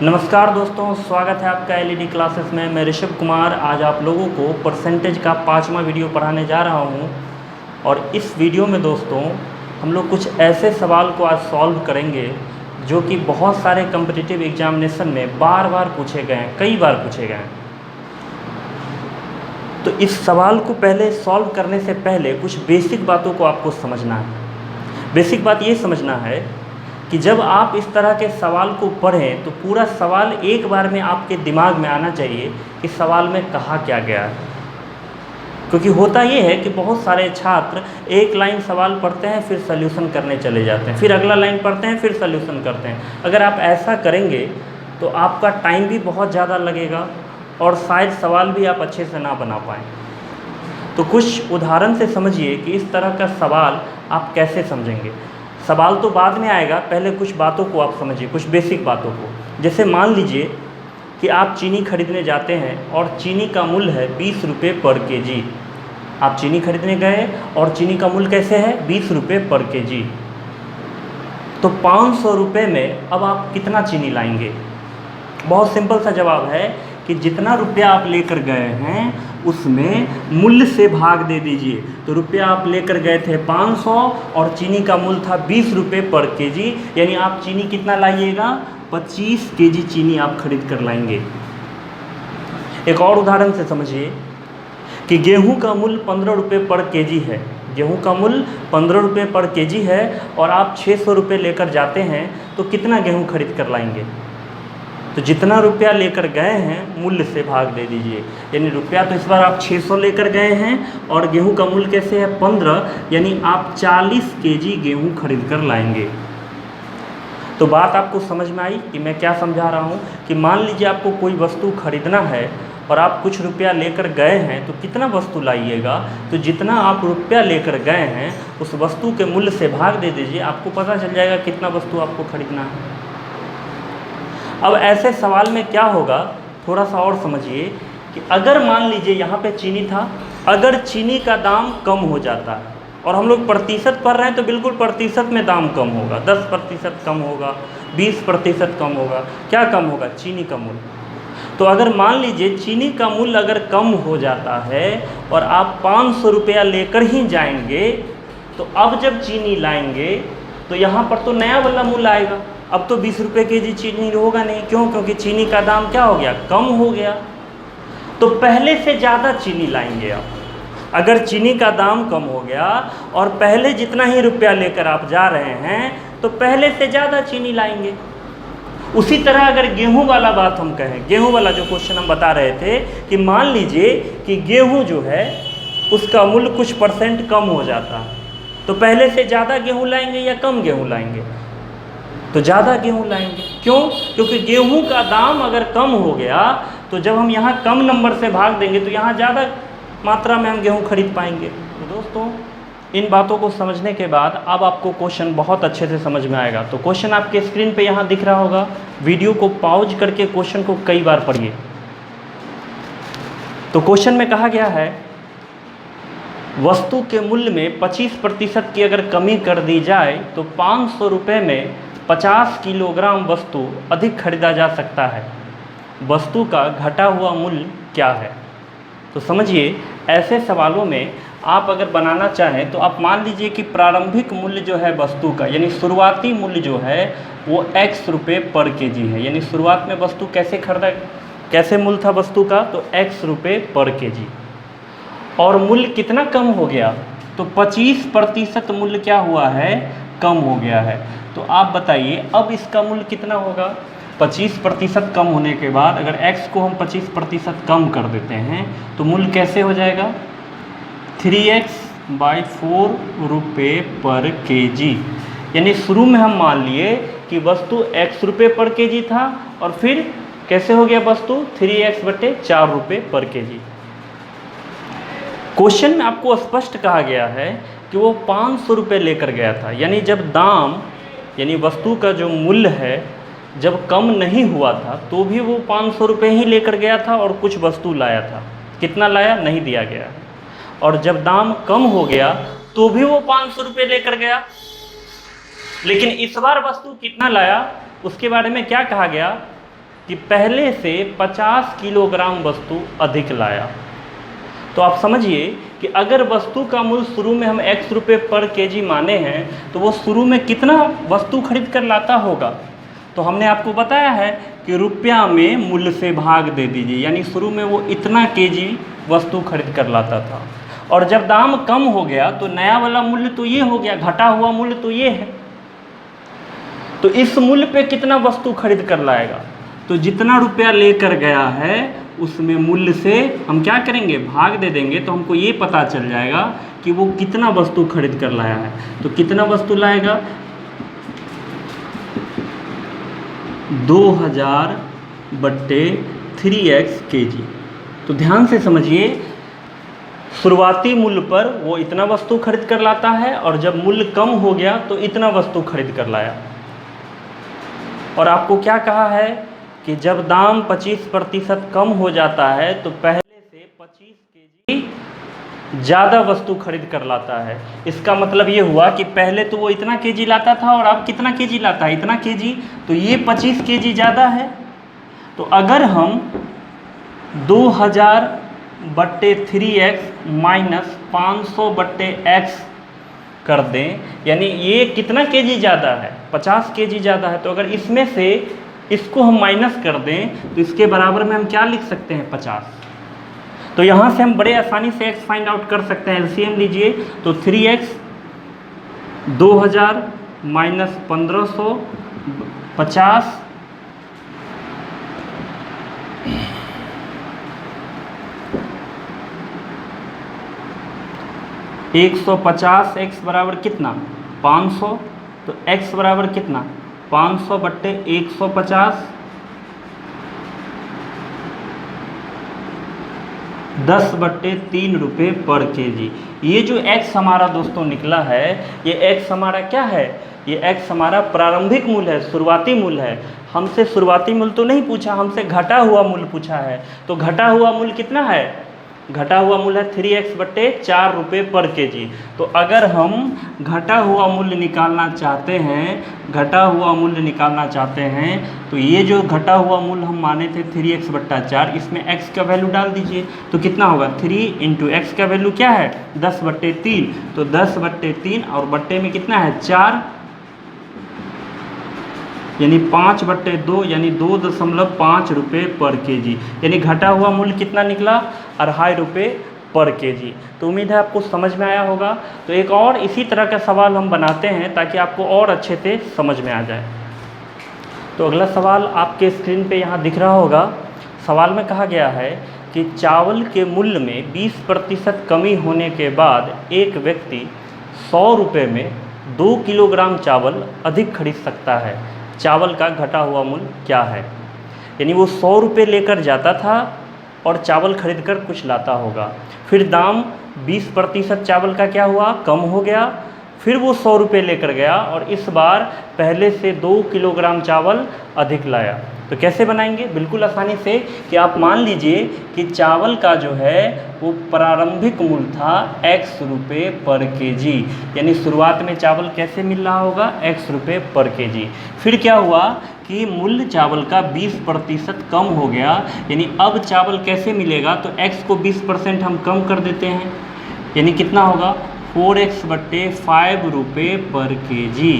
नमस्कार दोस्तों, स्वागत है आपका एलईडी क्लासेस में। मैं ऋषभ कुमार आज आप लोगों को परसेंटेज का 5वां वीडियो पढ़ाने जा रहा हूं। और इस वीडियो में दोस्तों हम लोग कुछ ऐसे सवाल को आज सॉल्व करेंगे जो कि बहुत सारे कम्पिटिटिव एग्जामिनेशन में बार बार पूछे गए हैं, कई बार पूछे गए हैं। तो इस सवाल को पहले सॉल्व करने से पहले कुछ बेसिक बातों को आपको समझना है। बेसिक बात ये समझना है कि जब आप इस तरह के सवाल को पढ़ें तो पूरा सवाल एक बार में आपके दिमाग में आना चाहिए कि सवाल में कहा क्या गया है। क्योंकि होता ये है कि बहुत सारे छात्र एक लाइन सवाल पढ़ते हैं, फिर सॉल्यूशन करने चले जाते हैं, फिर अगला लाइन पढ़ते हैं, फिर सॉल्यूशन करते हैं। अगर आप ऐसा करेंगे तो आपका टाइम भी बहुत ज़्यादा लगेगा और शायद सवाल भी आप अच्छे से ना बना पाएँ। तो कुछ उदाहरण से समझिए कि इस तरह का सवाल आप कैसे समझेंगे। सवाल तो बाद में आएगा, पहले कुछ बातों को आप समझिए, कुछ बेसिक बातों को। जैसे मान लीजिए कि आप चीनी खरीदने जाते हैं और चीनी का मूल्य है 20 रुपये पर केजी। आप चीनी खरीदने गए और चीनी का मूल्य कैसे है? 20 रुपये पर केजी। तो 500 रुपये में अब आप कितना चीनी लाएंगे? बहुत सिंपल सा जवाब है कि जितना रुपया आप लेकर गए हैं उसमें मूल्य से भाग दे दीजिए। तो रुपया आप लेकर गए थे 500 और चीनी का मूल्य था 20 रुपये पर केजी, यानी आप चीनी कितना लाइएगा? 25 केजी चीनी आप खरीद कर लाएंगे। एक और उदाहरण से समझिए कि गेहूं का मूल्य 15 रुपये पर केजी है। गेहूं का मूल्य 15 रुपये पर केजी है और आप 600 रुपये लेकर जाते हैं, तो कितना गेहूं खरीद कर लाएंगे? तो जितना रुपया लेकर गए हैं मूल्य से भाग दे दीजिए। यानी रुपया तो इस बार आप 600 लेकर गए हैं और गेहूं का मूल्य कैसे है? 15, यानी आप 40 केजी गेहूं खरीद कर लाएंगे। तो बात आपको समझ में आई कि मैं क्या समझा रहा हूं? कि मान लीजिए आपको कोई वस्तु खरीदना है और आप कुछ रुपया लेकर गए हैं, तो कितना वस्तु लाइएगा? तो जितना आप रुपया लेकर गए हैं उस वस्तु के मूल्य से भाग दे दीजिए, आपको पता चल जाएगा कितना वस्तु आपको खरीदना है। अब ऐसे सवाल में क्या होगा, थोड़ा सा और समझिए कि अगर मान लीजिए यहाँ पे चीनी था, अगर चीनी का दाम कम हो जाता है और हम लोग प्रतिशत पढ़ रहे हैं तो बिल्कुल प्रतिशत में दाम कम होगा, 10% कम होगा, 20% कम होगा। क्या कम होगा? चीनी का मूल्य। तो अगर मान लीजिए चीनी का मूल्य अगर कम हो जाता है और आप 500 रुपया लेकर ही जाएंगे, तो अब जब चीनी लाएंगे तो यहाँ पर तो नया वाला मूल्य आएगा। अब तो 20 रुपये केजी चीनी होगा नहीं। क्यों? क्योंकि चीनी का दाम क्या हो गया? कम हो गया। तो पहले से ज़्यादा चीनी लाएंगे आप। अगर चीनी का दाम कम हो गया और पहले जितना ही रुपया लेकर आप जा रहे हैं तो पहले से ज़्यादा चीनी लाएंगे। उसी तरह अगर गेहूं वाला बात हम कहें, गेहूं वाला जो क्वेश्चन हम बता रहे थे कि मान लीजिए कि गेहूं जो है उसका मूल्य कुछ परसेंट कम हो जाता है, तो पहले से ज़्यादा गेहूँ लाएंगे या कम गेहूँ लाएंगे? तो ज़्यादा गेहूँ लाएंगे। क्यों? क्योंकि गेहूं का दाम अगर कम हो गया तो जब हम यहाँ कम नंबर से भाग देंगे तो यहाँ ज़्यादा मात्रा में हम गेहूं खरीद पाएंगे। तो दोस्तों इन बातों को समझने के बाद अब आपको क्वेश्चन बहुत अच्छे से समझ में आएगा। तो क्वेश्चन आपके स्क्रीन पे यहाँ दिख रहा होगा, वीडियो को पॉज करके क्वेश्चन को कई बार पढ़िए। तो क्वेश्चन में कहा गया है वस्तु के मूल्य में 25% की अगर कमी कर दी जाए तो 500 रुपये में 50 किलोग्राम वस्तु अधिक खरीदा जा सकता है। वस्तु का घटा हुआ मूल्य क्या है? तो समझिए ऐसे सवालों में आप अगर बनाना चाहें तो आप मान लीजिए कि प्रारंभिक मूल्य जो है वस्तु का, यानी शुरुआती मूल्य जो है वो x रुपये पर केजी है। यानी शुरुआत में वस्तु कैसे मूल्य था वस्तु का? तो x रुपये पर केजी। और मूल्य कितना कम हो गया? तो 25% मूल्य क्या हुआ है? कम हो गया है। तो आप बताइए अब इसका मूल्य कितना होगा? 25% कम होने के बाद अगर x को हम 25% कम कर देते हैं तो मूल्य कैसे हो जाएगा? 3x/4 रुपये पर केजी। यानी शुरू में हम मान लिए कि वस्तु x रुपये पर केजी था और फिर कैसे हो गया वस्तु? 3x/4 रुपये पर केजी। क्वेश्चन में आपको स्पष्ट कहा गया है कि वो 500 रुपये लेकर गया था। यानी जब दाम, यानी वस्तु का जो मूल्य है जब कम नहीं हुआ था तो भी वो 500 रुपये ही लेकर गया था और कुछ वस्तु लाया था। कितना लाया? नहीं दिया गया। और जब दाम कम हो गया तो भी वो 500 रुपये लेकर गया, लेकिन इस बार वस्तु कितना लाया उसके बारे में क्या कहा गया? कि पहले से 50 किलोग्राम वस्तु अधिक लाया। तो आप समझिए कि अगर वस्तु का मूल्य शुरू में हम x रुपये पर केजी माने हैं तो वो शुरू में कितना वस्तु खरीद कर लाता होगा। तो हमने आपको बताया है कि रुपया में मूल्य से भाग दे दीजिए, यानी शुरू में वो इतना केजी वस्तु खरीद कर लाता था, और जब दाम कम हो गया तो नया वाला मूल्य तो ये हो गया, घटा हुआ मूल्य तो ये है। तो इस मूल्य पे कितना वस्तु खरीद कर लाएगा, तो जितना रुपया लेकर गया है उसमें मूल्य से हम क्या करेंगे, भाग दे देंगे, तो हमको ये पता चल जाएगा कि वो कितना वस्तु खरीद कर लाया है। तो कितना वस्तु लाएगा, 2000 बट्टे 3x केजी। तो ध्यान से समझिए, शुरुआती मूल्य पर वो इतना वस्तु खरीद कर लाता है, और जब मूल्य कम हो गया तो इतना वस्तु खरीद कर लाया। और आपको क्या कहा है कि जब दाम 25% कम हो जाता है तो पहले से 25 केजी ज़्यादा वस्तु खरीद कर लाता है। इसका मतलब ये हुआ कि पहले तो वो इतना केजी लाता था और अब कितना केजी लाता है, इतना केजी, तो ये 25 केजी ज़्यादा है। तो अगर हम 2000 बट्टे 3x माइनस 500 बट्टे x कर दें, यानी ये कितना केजी ज़्यादा है, 50 केजी ज़्यादा है, तो अगर इसमें से इसको हम माइनस कर दें तो इसके बराबर में हम क्या लिख सकते हैं, 50। तो यहाँ से हम बड़े आसानी से x फाइंड आउट कर सकते हैं। एलसीएम लीजिए तो 3x 2000 माइनस 1500 50 150 x बराबर कितना, 500। तो x बराबर कितना, 500 बट्टे 150, 10 बट्टे 3 रुपये पर केजी। ये जो x हमारा दोस्तों निकला है, ये x हमारा क्या है, ये x हमारा प्रारंभिक मूल्य है, शुरुआती मूल्य है। हमसे शुरुआती मूल्य तो नहीं पूछा, हमसे घटा हुआ मूल्य पूछा है। तो घटा हुआ मूल्य कितना है, घटा हुआ मूल्य है 3x बट्टे 4 रुपये पर केजी। तो अगर हम घटा हुआ मूल्य निकालना चाहते हैं, घटा हुआ मूल्य निकालना चाहते हैं, तो ये जो घटा हुआ मूल्य हम माने थे 3x बट्टा 4, इसमें x का वैल्यू डाल दीजिए। तो कितना होगा, 3 इंटू x का वैल्यू क्या है, 10 बट्टे 3। तो 10 बट्टे 3 और बट्टे में कितना है 4, यानी 5 बट्टे 2, यानी 2.5 रुपये पर केजी। यानी घटा हुआ मूल्य कितना निकला, 2.5 रुपये पर केजी। तो उम्मीद है आपको समझ में आया होगा। तो एक और इसी तरह का सवाल हम बनाते हैं ताकि आपको और अच्छे से समझ में आ जाए। तो अगला सवाल आपके स्क्रीन पे यहाँ दिख रहा होगा। सवाल में कहा गया है कि चावल के मूल्य में 20% कमी होने के बाद एक व्यक्ति 100 रुपये में 2 किलोग्राम चावल अधिक खरीद सकता है। चावल का घटा हुआ मूल्य क्या है। यानी वो 100 रुपये लेकर जाता था और चावल खरीद कर कुछ लाता होगा, फिर दाम 20% चावल का क्या हुआ, कम हो गया, फिर वो 100 रुपये लेकर गया और इस बार पहले से 2 किलोग्राम चावल अधिक लाया। तो कैसे बनाएंगे, बिल्कुल आसानी से कि आप मान लीजिए कि चावल का जो है वो प्रारंभिक मूल्य था x रुपये पर केजी। यानी शुरुआत में चावल कैसे मिल रहा होगा, x रुपये पर केजी। फिर क्या हुआ कि मूल्य चावल का 20% कम हो गया, यानी अब चावल कैसे मिलेगा, तो x को 20% हम कम कर देते हैं, यानी कितना होगा 4x बट्टे 5 रुपये पर केजी।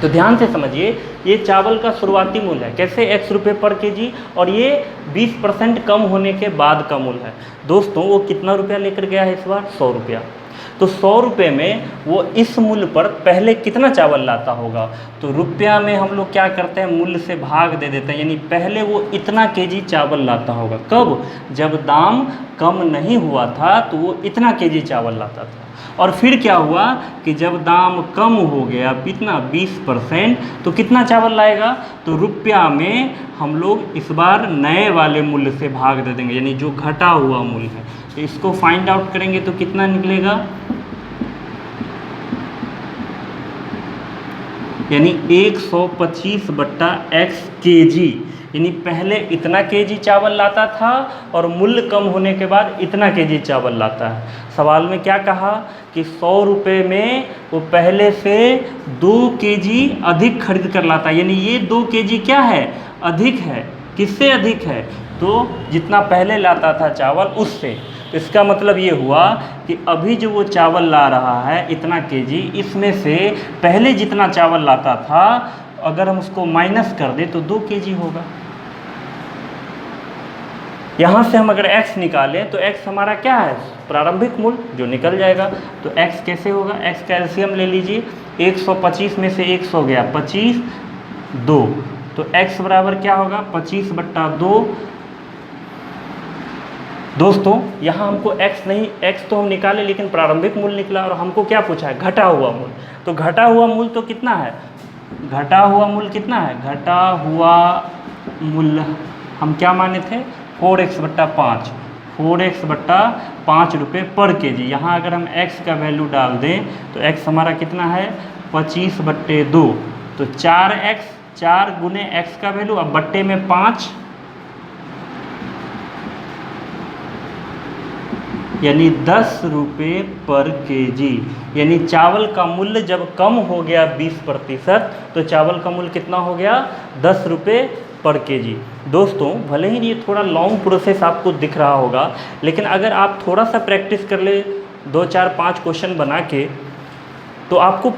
तो ध्यान से समझिए, ये चावल का शुरुआती मूल्य है, कैसे x रुपये पर केजी, और ये 20% कम होने के बाद का मूल्य है। दोस्तों वो कितना रुपया लेकर गया है इस बार, 100 रुपया। तो 100 रुपये में वो इस मूल्य पर पहले कितना चावल लाता होगा, तो रुपया में हम लोग क्या करते हैं, मूल्य से भाग दे देते हैं, यानी पहले वो इतना केजी चावल लाता होगा। कब, जब दाम कम नहीं हुआ था तो वो इतना केजी चावल लाता था। और फिर क्या हुआ कि जब दाम कम हो गया, कितना 20%, तो कितना चावल लाएगा, तो रुपया में हम लोग इस बार नए वाले मूल्य से भाग दे देंगे, यानी जो घटा हुआ मूल्य है। तो इसको फाइंड आउट करेंगे तो कितना निकलेगा, यानी 125 बट्टा x केजी। यानी पहले इतना केजी चावल लाता था और मूल्य कम होने के बाद इतना केजी चावल लाता है। सवाल में क्या कहा कि 100 रुपये में वो पहले से 2 केजी अधिक खरीद कर लाता है, यानी ये 2 केजी क्या है, अधिक है। किससे अधिक है, तो जितना पहले लाता था चावल उससे। तो इसका मतलब ये हुआ कि अभी जो वो चावल ला रहा है इतना केजी, इसमें से पहले जितना चावल लाता था अगर हम उसको माइनस कर दें तो 2 केजी होगा। यहाँ से हम अगर x निकालें तो x हमारा क्या है, प्रारंभिक मूल्य, जो निकल जाएगा। तो x कैसे होगा, x का एलसीएम ले लीजिए, 125 में से 100 गया 25, 2, तो x बराबर क्या होगा 25/2। दोस्तों यहाँ हमको x नहीं, x तो हम निकाले लेकिन प्रारंभिक मूल्य निकला, और हमको क्या पूछा है, घटा हुआ मूल्य। तो घटा हुआ मूल्य तो कितना है, घटा हुआ मूल्य कितना है, घटा हुआ मूल्य हम क्या माने थे, 4x/5, 4x/5 रुपये पर केजी। यहाँ अगर हम x का वैल्यू डाल दें तो x हमारा कितना है 25/2, तो 4x, 4 गुने x का वैल्यू, अब बट्टे में 5, यानी 10 रुपये पर केजी। यानी चावल का मूल्य जब कम हो गया 20% तो चावल का मूल्य कितना हो गया, 10 रुपये पर केजी। दोस्तों भले ही ये थोड़ा लॉन्ग प्रोसेस आपको दिख रहा होगा, लेकिन अगर आप थोड़ा सा प्रैक्टिस कर ले 2, 4, 5 क्वेश्चन बना के, तो आपको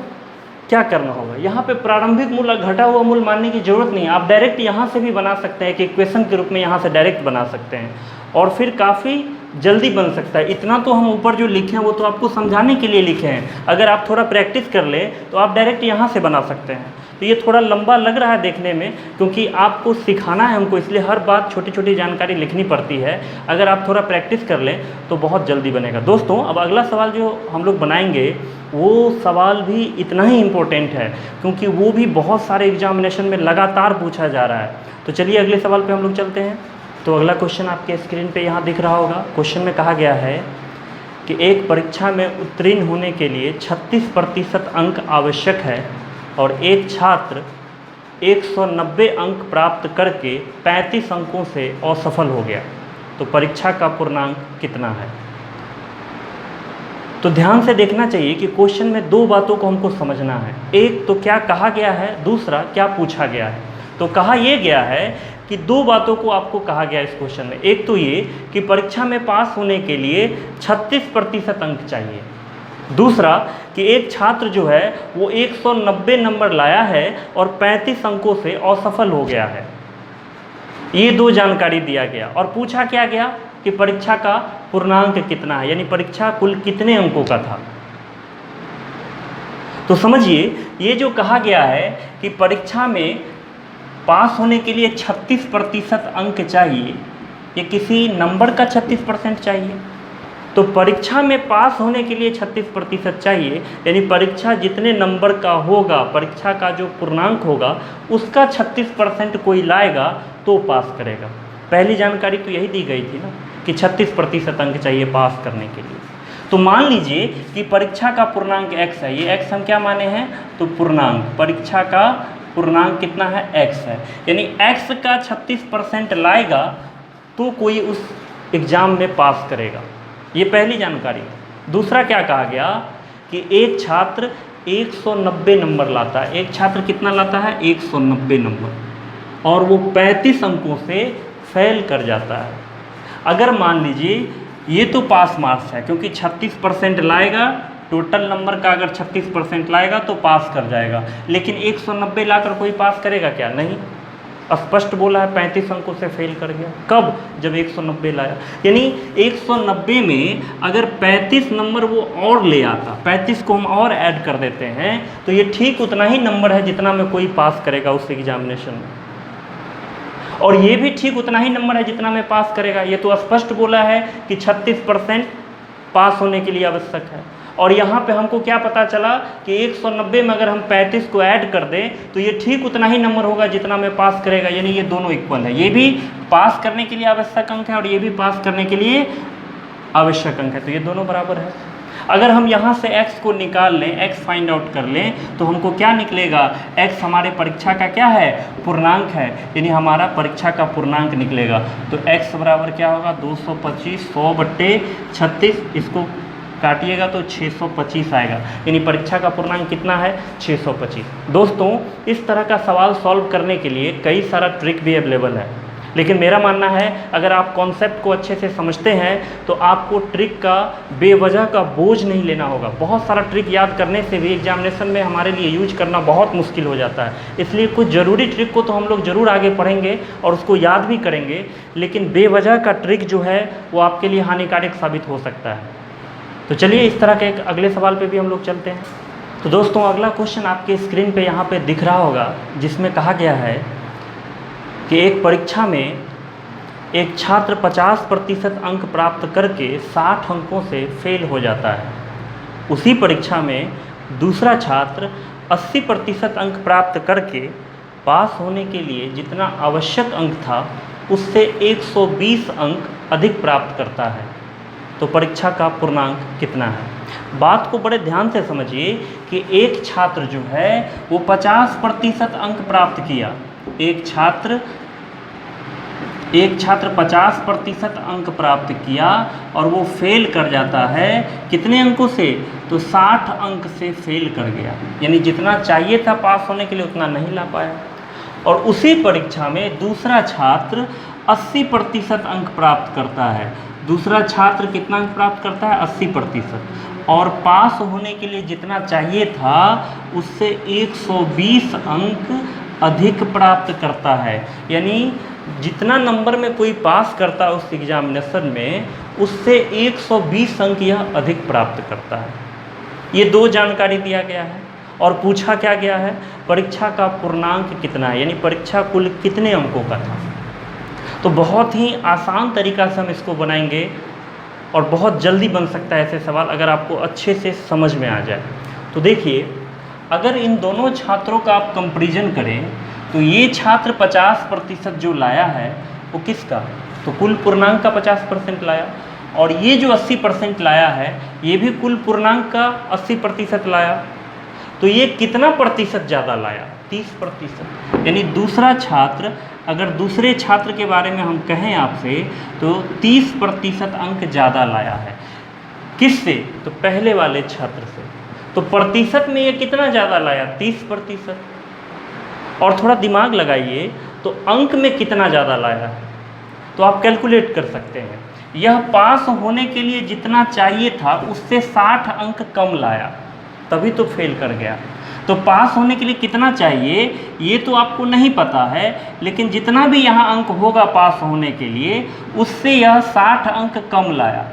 क्या करना होगा, यहाँ पे प्रारंभिक मूल्य घटा हुआ मूल्य मानने की ज़रूरत नहीं है। आप डायरेक्ट यहाँ से भी बना सकते हैं कि इक्वेशन के रूप में यहाँ से डायरेक्ट बना सकते हैं, और फिर काफ़ी जल्दी बन सकता है। इतना तो हम ऊपर जो लिखे हैं वो तो आपको समझाने के लिए लिखे हैं, अगर आप थोड़ा प्रैक्टिस कर ले तो आप डायरेक्ट यहाँ से बना सकते हैं। तो ये थोड़ा लंबा लग रहा है देखने में, क्योंकि आपको सिखाना है हमको, इसलिए हर बात छोटी छोटी जानकारी लिखनी पड़ती है। अगर आप थोड़ा प्रैक्टिस कर लें तो बहुत जल्दी बनेगा। दोस्तों अब अगला सवाल जो हम लोग बनाएंगे वो सवाल भी इतना ही इम्पोर्टेंट है, क्योंकि वो भी बहुत सारे एग्जामिनेशन में लगातार पूछा जा रहा है। तो चलिए अगले सवाल पे हम लोग चलते हैं। तो अगला क्वेश्चन आपके स्क्रीन पे यहाँ दिख रहा होगा। क्वेश्चन में कहा गया है कि एक परीक्षा में उत्तीर्ण होने के लिए 36% अंक आवश्यक है और एक छात्र 190 अंक प्राप्त करके 35 अंकों से असफल हो गया, तो परीक्षा का पूर्णांक कितना है। तो ध्यान से देखना चाहिए कि क्वेश्चन में 2 बातों को हमको समझना है, एक तो क्या कहा गया है, दूसरा क्या पूछा गया है। तो कहा यह गया है कि 2 बातों को आपको कहा गया इस क्वेश्चन में। एक तो ये कि परीक्षा में पास होने के लिए 36% अंक चाहिए, दूसरा कि एक छात्र जो है वो 190 नंबर लाया है और 35 अंकों से असफल हो गया है। ये 2 जानकारी दिया गया, और पूछा क्या गया कि परीक्षा का पूर्णांक कितना है, यानी परीक्षा कुल कितने अंकों का था। तो समझिए ये जो कहा गया है कि परीक्षा में पास होने के लिए 36% अंक चाहिए, ये किसी नंबर का 36% चाहिए। तो परीक्षा में पास होने के लिए 36% चाहिए, यानी परीक्षा जितने नंबर का होगा, परीक्षा का जो पूर्णांक होगा उसका 36% कोई लाएगा तो पास करेगा। पहली जानकारी तो यही दी गई थी ना कि 36% अंक चाहिए पास करने के लिए। तो मान लीजिए कि परीक्षा का पूर्णांक x है, ये x हम क्या माने हैं, तो पूर्णांक, परीक्षा का पूर्णांक कितना है, x है, यानी x का 36% लाएगा तो कोई उस एग्ज़ाम में पास करेगा। ये पहली जानकारी। दूसरा क्या कहा गया कि एक छात्र 190 नंबर लाता है, एक छात्र कितना लाता है, 190 नंबर, और वो 35 अंकों से फेल कर जाता है। अगर मान लीजिए ये तो पास मार्क्स है, क्योंकि 36% लाएगा, टोटल नंबर का अगर 36% लाएगा तो पास कर जाएगा, लेकिन 190 लाकर कोई पास करेगा क्या, नहीं। स्पष्ट बोला है 35 अंकों से फेल कर गया। कब, जब 190 लाया, यानी 190 में अगर 35 नंबर वो और ले आता, 35 को हम और ऐड कर देते हैं, तो ये ठीक उतना ही नंबर है जितना में कोई पास करेगा उस एग्जामिनेशन में, और ये भी ठीक उतना ही नंबर है जितना में पास करेगा। ये तो स्पष्ट बोला है कि 36% पास होने के लिए आवश्यक है, और यहाँ पे हमको क्या पता चला कि 190 में अगर हम 35 को ऐड कर दें तो ये ठीक उतना ही नंबर होगा जितना में पास करेगा, यानी ये दोनों इक्वल है। ये भी पास करने के लिए आवश्यक अंक है और ये भी पास करने के लिए आवश्यक अंक है, तो ये दोनों बराबर है। अगर हम यहाँ से x को निकाल लें, x फाइंड आउट कर लें, तो हमको क्या निकलेगा, x हमारे परीक्षा का क्या है, पूर्णांक है, यानी हमारा परीक्षा का पूर्णांक निकलेगा। तो x बराबर क्या होगा, 225, 100/36, इसको काटिएगा तो 625 आएगा, यानी परीक्षा का पूर्णांक कितना है, 625। दोस्तों, इस तरह का सवाल सॉल्व करने के लिए कई सारा ट्रिक भी अवेलेबल है, लेकिन मेरा मानना है अगर आप कॉन्सेप्ट को अच्छे से समझते हैं तो आपको ट्रिक का बेवजह का बोझ नहीं लेना होगा। बहुत सारा ट्रिक याद करने से भी एग्जामिनेशन में हमारे लिए यूज करना बहुत मुश्किल हो जाता है, इसलिए कुछ ज़रूरी ट्रिक को तो हम लोग ज़रूर आगे पढ़ेंगे और उसको याद भी करेंगे, लेकिन बेवजह का ट्रिक जो है वो आपके लिए हानिकारक साबित हो सकता है। तो चलिए इस तरह के एक अगले सवाल पे भी हम लोग चलते हैं। तो दोस्तों, अगला क्वेश्चन आपके स्क्रीन पे यहाँ पे दिख रहा होगा, जिसमें कहा गया है कि एक परीक्षा में एक छात्र 50% अंक प्राप्त करके 60 अंकों से फेल हो जाता है। उसी परीक्षा में दूसरा छात्र 80% अंक प्राप्त करके पास होने के लिए जितना आवश्यक अंक था उससे 120 अंक अधिक प्राप्त करता है। तो परीक्षा का पूर्णांक कितना है। बात को बड़े ध्यान से समझिए कि एक छात्र जो है वो 50% अंक प्राप्त किया, एक छात्र 50% अंक प्राप्त किया और वो फेल कर जाता है। कितने अंकों से, तो 60 अंक से फेल कर गया, यानी जितना चाहिए था पास होने के लिए उतना नहीं ला पाया। और उसी परीक्षा में दूसरा छात्र 80% अंक प्राप्त करता है। दूसरा छात्र कितना अंक प्राप्त करता है, 80%, और पास होने के लिए जितना चाहिए था उससे 120 अंक अधिक प्राप्त करता है, यानी जितना नंबर में कोई पास करता है उस एग्जामिनेशन में उससे 120 अंक यह अधिक प्राप्त करता है। ये दो जानकारी दिया गया है और पूछा क्या गया है, परीक्षा का पूर्णांक कितना है, यानी परीक्षा कुल कितने अंकों का था। तो बहुत ही आसान तरीका से हम इसको बनाएंगे और बहुत जल्दी बन सकता है ऐसे सवाल, अगर आपको अच्छे से समझ में आ जाए। तो देखिए, अगर इन दोनों छात्रों का आप कंपैरिजन करें तो ये छात्र 50% जो लाया है वो किसका, तो कुल पूर्णांक का 50% लाया, और ये जो 80% लाया है ये भी कुल पूर्णांक का 80% लाया। तो ये कितना प्रतिशत ज़्यादा लाया, 30%, यानी दूसरा छात्र, अगर दूसरे छात्र के बारे में हम कहें आपसे तो 30% अंक ज़्यादा लाया है। किससे, तो पहले वाले छात्र से। तो प्रतिशत में ये कितना ज़्यादा लाया, 30%। और थोड़ा दिमाग लगाइए तो अंक में कितना ज़्यादा लाया है, तो आप कैलकुलेट कर सकते हैं। यह पास होने के लिए जितना चाहिए था उससे 60 अंक कम लाया, तभी तो फेल कर गया। तो पास होने के लिए कितना चाहिए ये तो आपको नहीं पता है, लेकिन जितना भी यहाँ अंक होगा पास होने के लिए उससे यह 60 अंक कम लाया,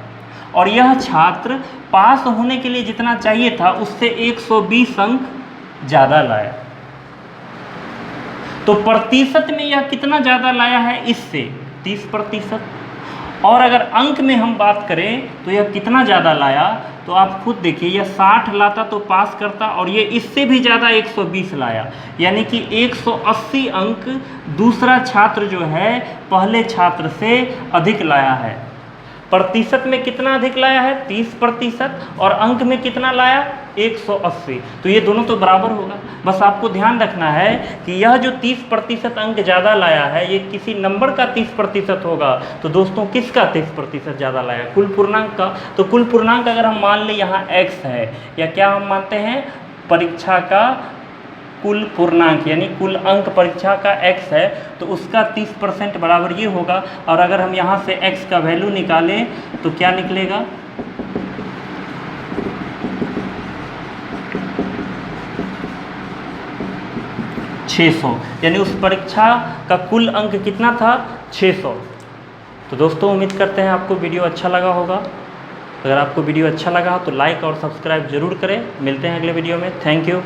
और यह छात्र पास होने के लिए जितना चाहिए था उससे 120 अंक ज़्यादा लाया। तो प्रतिशत में यह कितना ज़्यादा लाया है, इससे 30%। और अगर अंक में हम बात करें तो यह कितना ज़्यादा लाया, तो आप खुद देखिए, यह 60 लाता तो पास करता, और ये इससे भी ज़्यादा 120 लाया, यानी कि 180 अंक दूसरा छात्र जो है पहले छात्र से अधिक लाया है। प्रतिशत में कितना अधिक लाया है, 30%, और अंक में कितना लाया, 180। तो ये दोनों तो बराबर होगा। बस आपको ध्यान रखना है कि यह जो 30% अंक ज़्यादा लाया है ये किसी नंबर का 30% होगा। तो दोस्तों, किसका 30% ज़्यादा लाया, कुल पूर्णांक का। तो कुल पूर्णांक अगर हम मान लें यहाँ x है, या क्या हम मानते हैं, परीक्षा का कुल पूर्णांक, यानी कुल अंक परीक्षा का x है, तो उसका 30% बराबर ये होगा। और अगर हम यहाँ से x का वैल्यू निकालें तो क्या निकलेगा, $600, यानी उस परीक्षा का कुल अंक कितना था, 600। तो दोस्तों, उम्मीद करते हैं आपको वीडियो अच्छा लगा होगा। अगर आपको वीडियो अच्छा लगा तो लाइक और सब्सक्राइब जरूर करें। मिलते हैं अगले वीडियो में। Thank you.